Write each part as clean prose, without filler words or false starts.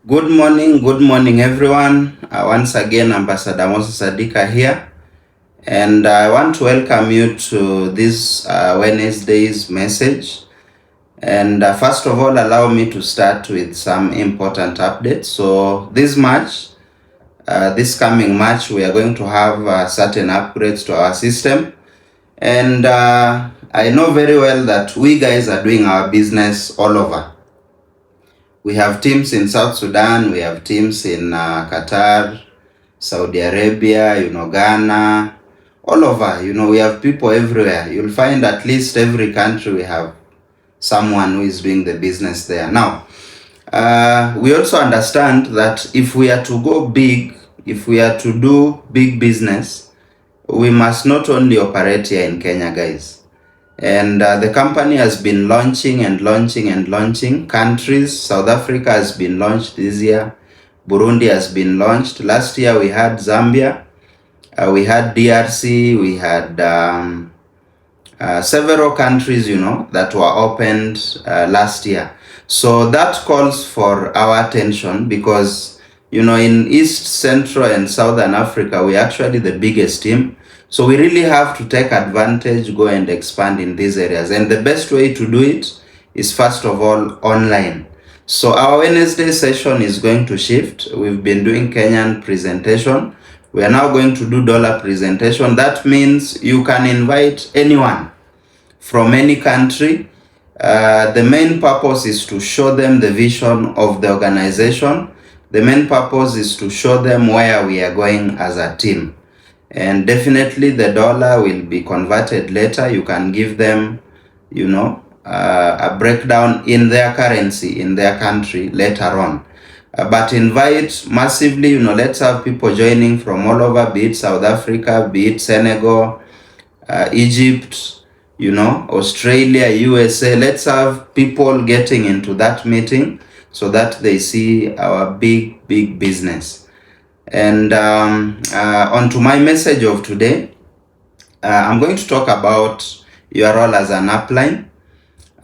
Good morning, everyone. Once again, Ambassador Moses Adika here, and I want to welcome you to this Wednesday's message. And first of all, allow me to start with some important updates. So this coming March, we are going to have certain upgrades to our system, and I know very well that we guys are doing our business all over. We have teams in South Sudan, we have teams in Qatar, Saudi Arabia, Ghana, all over. We have people everywhere. You'll find at least every country we have someone who is doing the business there. Now, we also understand that if we are to go big, if we are to do big business, we must not only operate here in Kenya, guys. And the company has been launching countries. South Africa has been launched this year. Burundi has been launched. Last year we had Zambia. We had DRC. We had several countries, that were opened last year. So that calls for our attention because, in East, Central, and Southern Africa, we're actually the biggest team. So we really have to take advantage, go and expand in these areas. And the best way to do it is, first of all, online. So our Wednesday session is going to shift. We've been doing Kenyan presentation. We are now going to do dollar presentation. That means you can invite anyone from any country. The main purpose is to show them the vision of the organization. The main purpose is to show them where we are going as a team. And definitely the dollar will be converted later. You can give them, a breakdown in their currency, in their country later on. But invite massively, let's have people joining from all over, be it South Africa, be it Senegal, Egypt, Australia, USA. Let's have people getting into that meeting so that they see our big business. And on to my message of today, I'm going to talk about your role as an upline,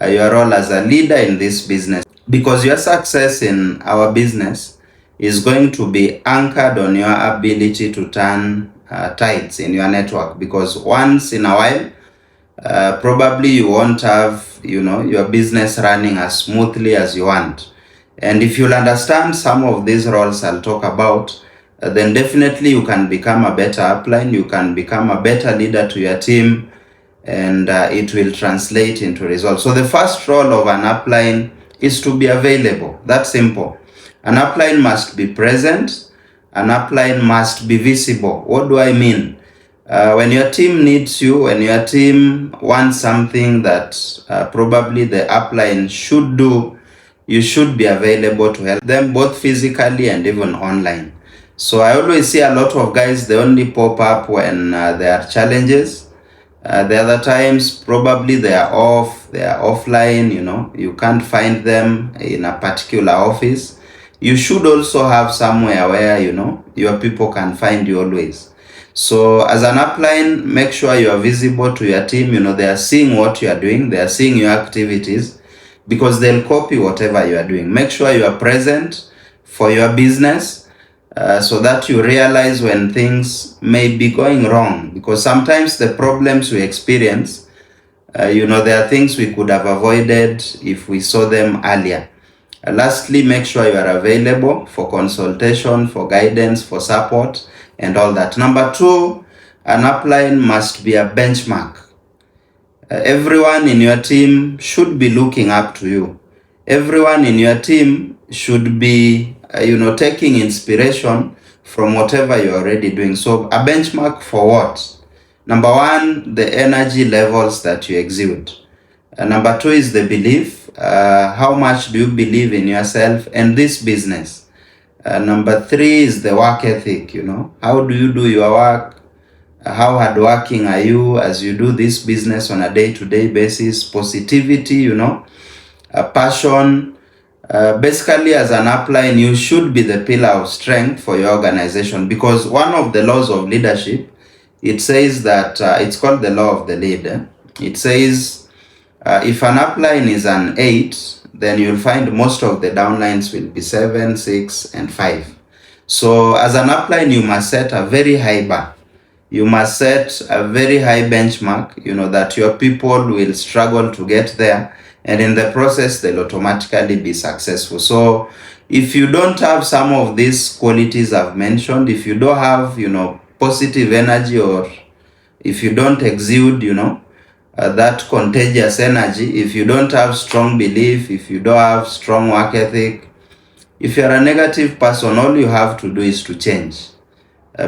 your role as a leader in this business, because your success in our business is going to be anchored on your ability to turn tides in your network. Because once in a while, probably you won't have, your business running as smoothly as you want. And if you'll understand some of these roles I'll talk about, then definitely you can become a better upline, you can become a better leader to your team, and it will translate into results. So the first role of an upline is to be available. That's simple. An upline must be present. An upline must be visible. What do I mean? When your team needs you, when your team wants something that probably the upline should do, you should be available to help them, both physically and even online. So I always see a lot of guys, they only pop up when there are challenges. The other times, probably they are offline, you can't find them in a particular office. You should also have somewhere where, your people can find you always. So as an upline, make sure you are visible to your team. They are seeing what you are doing. They are seeing your activities because they'll copy whatever you are doing. Make sure you are present for your business. So that you realize when things may be going wrong, because sometimes the problems we experience, there are things we could have avoided if we saw them earlier. Lastly, make sure you are available for consultation, for guidance, for support, and all that. Number 2, an upline must be a benchmark. Everyone in your team should be looking up to you. Everyone in your team should be taking inspiration from whatever you're already doing. So a benchmark for what? Number 1, the energy levels that you exude. Number 2 is the belief. How much do you believe in yourself and this business? Number 3 is the work ethic. How do you do your work? How hardworking are you as you do this business on a day-to-day basis? Positivity, passion. Basically, as an upline, you should be the pillar of strength for your organization, because one of the laws of leadership, it says that it's called the law of the leader. It says if an upline is an 8, then you'll find most of the downlines will be 7, 6, and 5. So as an upline, you must set a very high bar. You must set a very high benchmark, that your people will struggle to get there. And in the process, they'll automatically be successful. So if you don't have some of these qualities I've mentioned, if you don't have, positive energy, or if you don't exude, that contagious energy, if you don't have strong belief, if you don't have strong work ethic, if you're a negative person, all you have to do is to change.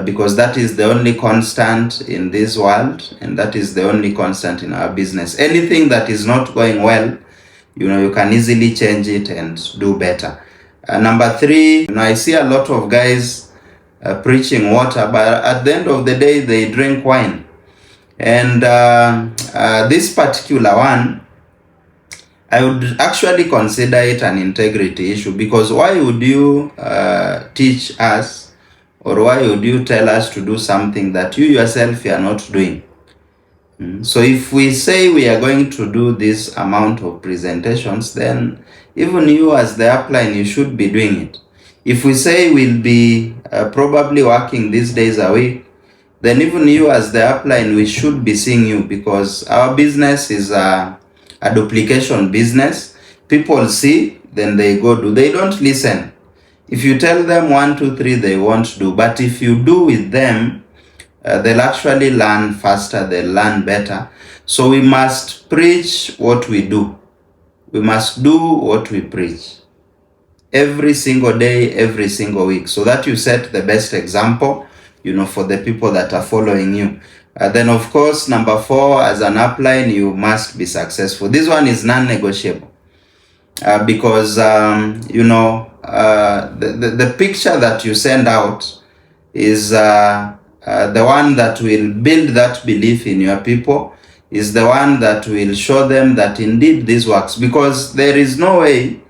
Because that is the only constant in this world, and that is the only constant in our business. Anything that is not going well, you can easily change it and do better. Number 3, I see a lot of guys preaching water, but at the end of the day, they drink wine. And this particular one, I would actually consider it an integrity issue, because why would you teach us, or why would you tell us to do something that you yourself are not doing? So if we say we are going to do this amount of presentations, then even you as the upline, you should be doing it. If we say we'll be probably working these days a week, then even you as the upline, we should be seeing you, because our business is a duplication business. People see, then they go do. They don't listen. If you tell them 1, 2, 3, they won't do. But if you do with them, they'll actually learn faster, they'll learn better. So we must preach what we do. We must do what we preach. Every single day, every single week. So that you set the best example, for the people that are following you. Then of course, number 4, as an upline, you must be successful. This one is non-negotiable. Because, the picture that you send out is the one that will build that belief in your people, is the one that will show them that indeed this works. Because there is no way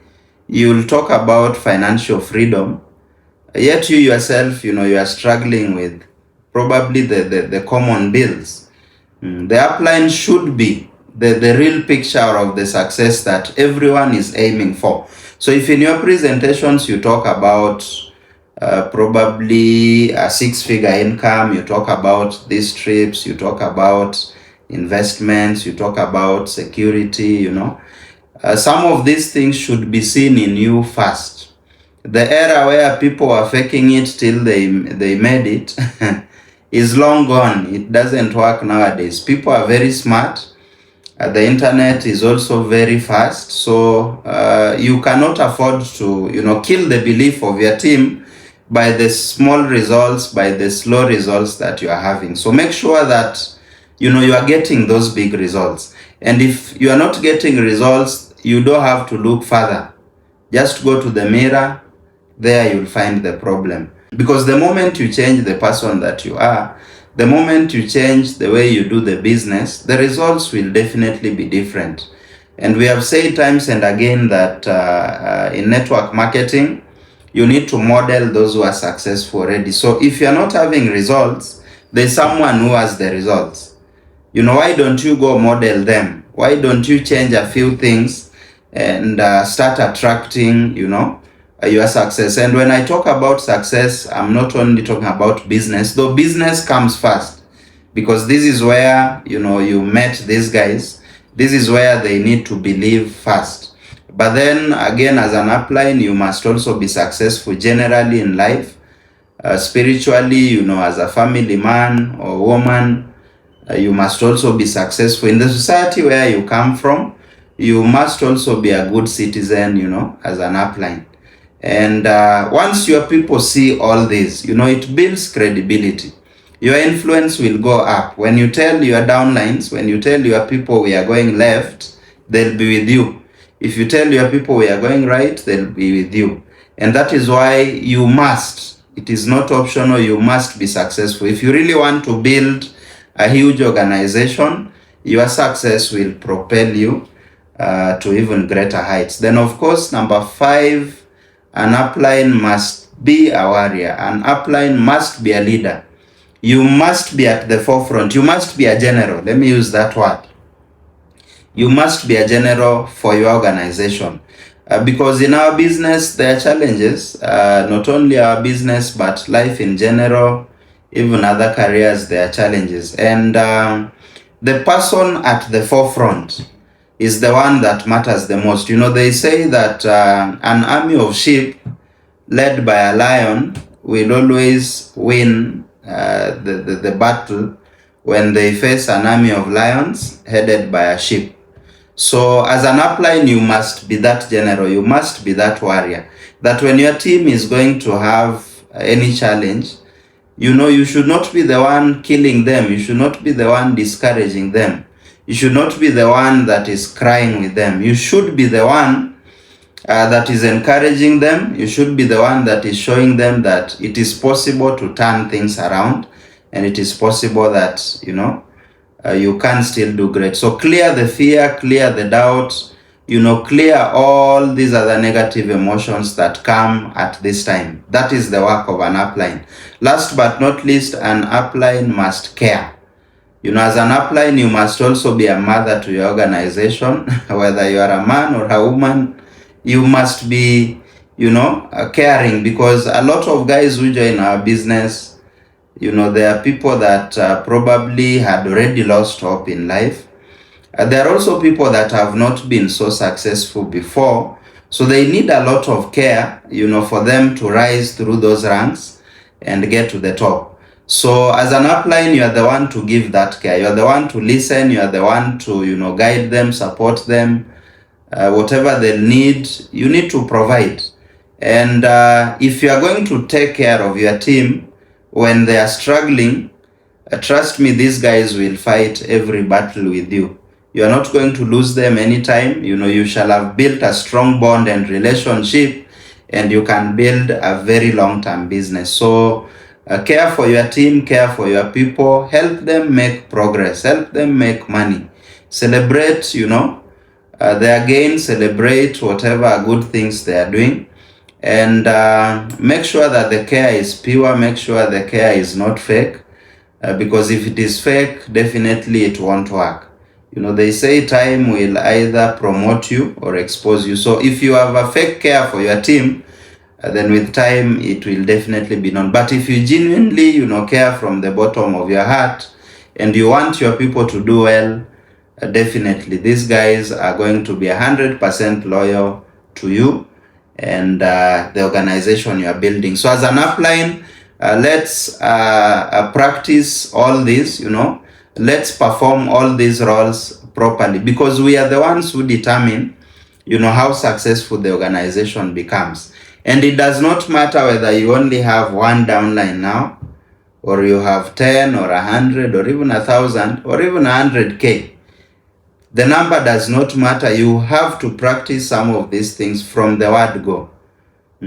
you'll talk about financial freedom, yet you yourself, you are struggling with probably the common bills. The upline should be the real picture of the success that everyone is aiming for. So if in your presentations you talk about probably a 6-figure income, you talk about these trips, you talk about investments, you talk about security, some of these things should be seen in you first. The era where people are faking it till they made it is long gone. It doesn't work nowadays. People are very smart. The internet is also very fast, so you cannot afford to, kill the belief of your team by the small results, by the slow results that you are having. So make sure that, you are getting those big results. And if you are not getting results, you don't have to look further. Just go to the mirror. There you'll find the problem. Because the moment you change the person that you are, the moment you change the way you do the business, the results will definitely be different. And we have said times and again that in network marketing, you need to model those who are successful already. So if you're not having results, there's someone who has the results. Why don't you go model them? Why don't you change a few things and start attracting, your success? And when I talk about success, I'm not only talking about business, though business comes first, because this is where, you met these guys. This is where they need to believe first. But then again, as an upline, you must also be successful generally in life, spiritually, as a family man or woman. You must also be successful in the society where you come from. You must also be a good citizen, as an upline. And once your people see all this, it builds credibility. Your influence will go up. When you tell your downlines, when you tell your people we are going left, they'll be with you. If you tell your people we are going right, they'll be with you. And that is why you must, it is not optional, you must be successful. If you really want to build a huge organization, your success will propel you to even greater heights. Then of course, number 5, an upline must be a warrior. An upline must be a leader. You must be at the forefront. You must be a general. Let me use that word. You must be a general for your organization. Because in our business, there are challenges, not only our business, but life in general, even other careers, there are challenges. And the person at the forefront is the one that matters the most. They say that an army of sheep led by a lion will always win the battle when they face an army of lions headed by a sheep. So as an upline, you must be that general, you must be that warrior, that when your team is going to have any challenge, you should not be the one killing them, you should not be the one discouraging them, you should not be the one that is crying with them. You should be the one that is encouraging them. You should be the one that is showing them that it is possible to turn things around, and it is possible that, you can still do great. So clear the fear, clear the doubt, clear all these other negative emotions that come at this time. That is the work of an upline. Last but not least, an upline must care. As an upline, you must also be a mother to your organization. Whether you are a man or a woman, you must be, caring, because a lot of guys who join our business, there are people that probably had already lost hope in life. There are also people that have not been so successful before. So they need a lot of care, for them to rise through those ranks and get to the top. So as an upline, you are the one to give that care. You are the one to listen. You are the one to, guide them, support them. Whatever they need, you need to provide. And if you are going to take care of your team when they are struggling, trust me, these guys will fight every battle with you. You are not going to lose them anytime. You shall have built a strong bond and relationship, and you can build a very long-term business. So care for your team, care for your people, help them make progress, help them make money. Celebrate, their gains, celebrate whatever good things they are doing, and make sure that the care is pure, make sure the care is not fake, because if it is fake, definitely it won't work. They say time will either promote you or expose you. So if you have a fake care for your team, then with time it will definitely be known. But if you genuinely, care from the bottom of your heart, and you want your people to do well, definitely these guys are going to be 100% loyal to you and the organization you are building. So as an upline, let's practice all this, let's perform all these roles properly, because we are the ones who determine, how successful the organization becomes. And it does not matter whether you only have one downline now, or you have 10 or 100 or even 1,000 or even 100K. The number does not matter. You have to practice some of these things from the word go.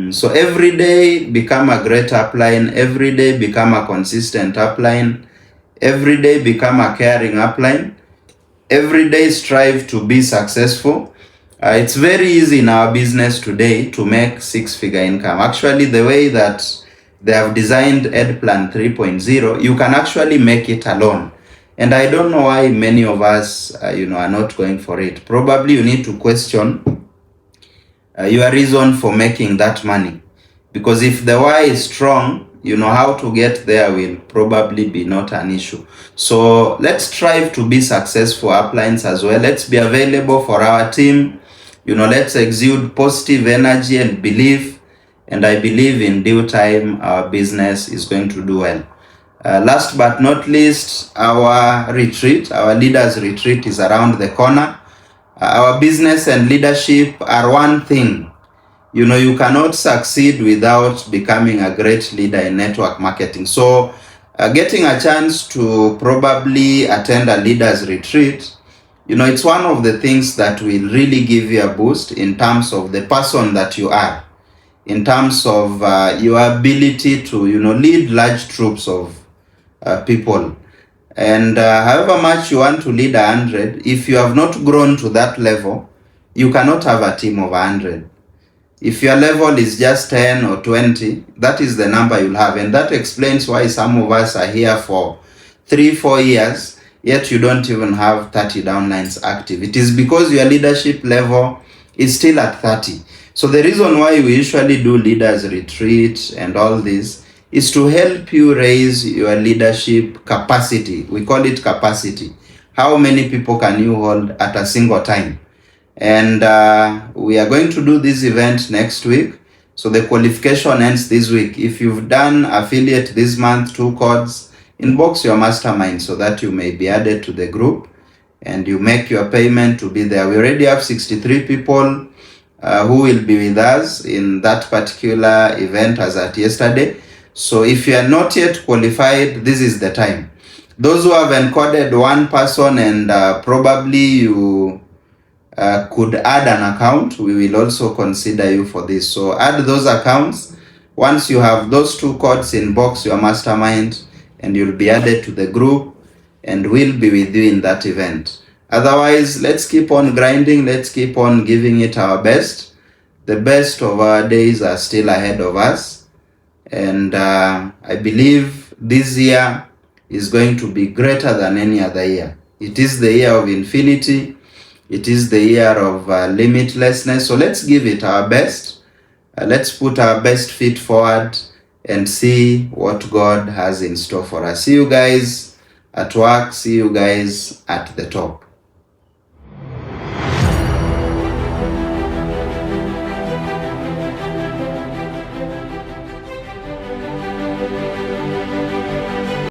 So every day become a great upline. Every day become a consistent upline. Every day become a caring upline. Every day strive to be successful. It's very easy in our business today to make six-figure income. Actually, the way that they have designed EdPlan 3.0, you can actually make it alone. And I don't know why many of us, are not going for it. Probably you need to question your reason for making that money. Because if the why is strong, how to get there will probably be not an issue. So let's strive to be successful uplines as well. Let's be available for our team. Let's exude positive energy and belief. And I believe in due time, our business is going to do well. Last but not least, our retreat, our leaders retreat is around the corner. Our business and leadership are one thing. You cannot succeed without becoming a great leader in network marketing. So getting a chance to probably attend a leaders retreat, it's one of the things that will really give you a boost in terms of the person that you are, in terms of your ability to, lead large troops of people. And however much you want to lead 100, if you have not grown to that level, you cannot have a team of 100. If your level is just 10 or 20, that is the number you'll have. And that explains why some of us are here for 3-4 years, yet you don't even have 30 downlines active. It is because your leadership level is still at 30. So the reason why we usually do leaders retreat and all this is to help you raise your leadership capacity. We call it capacity. How many people can you hold at a single time? And we are going to do this event next week. So the qualification ends this week. If you've done affiliate this month, 2 codes, inbox your mastermind so that you may be added to the group and you make your payment to be there. We already have 63 people who will be with us in that particular event as at yesterday. So if you are not yet qualified, this is the time. Those who have encoded 1 person and probably you could add an account, we will also consider you for this. So add those accounts. Once you have those 2 codes, inbox your mastermind and you'll be added to the group and we'll be with you in that event. Otherwise, let's keep on grinding. Let's keep on giving it our best. The best of our days are still ahead of us. And I believe this year is going to be greater than any other year. It is the year of infinity. It is the year of limitlessness. So let's give it our best. Let's put our best feet forward and see what God has in store for us. See you guys at work. See you guys at the top.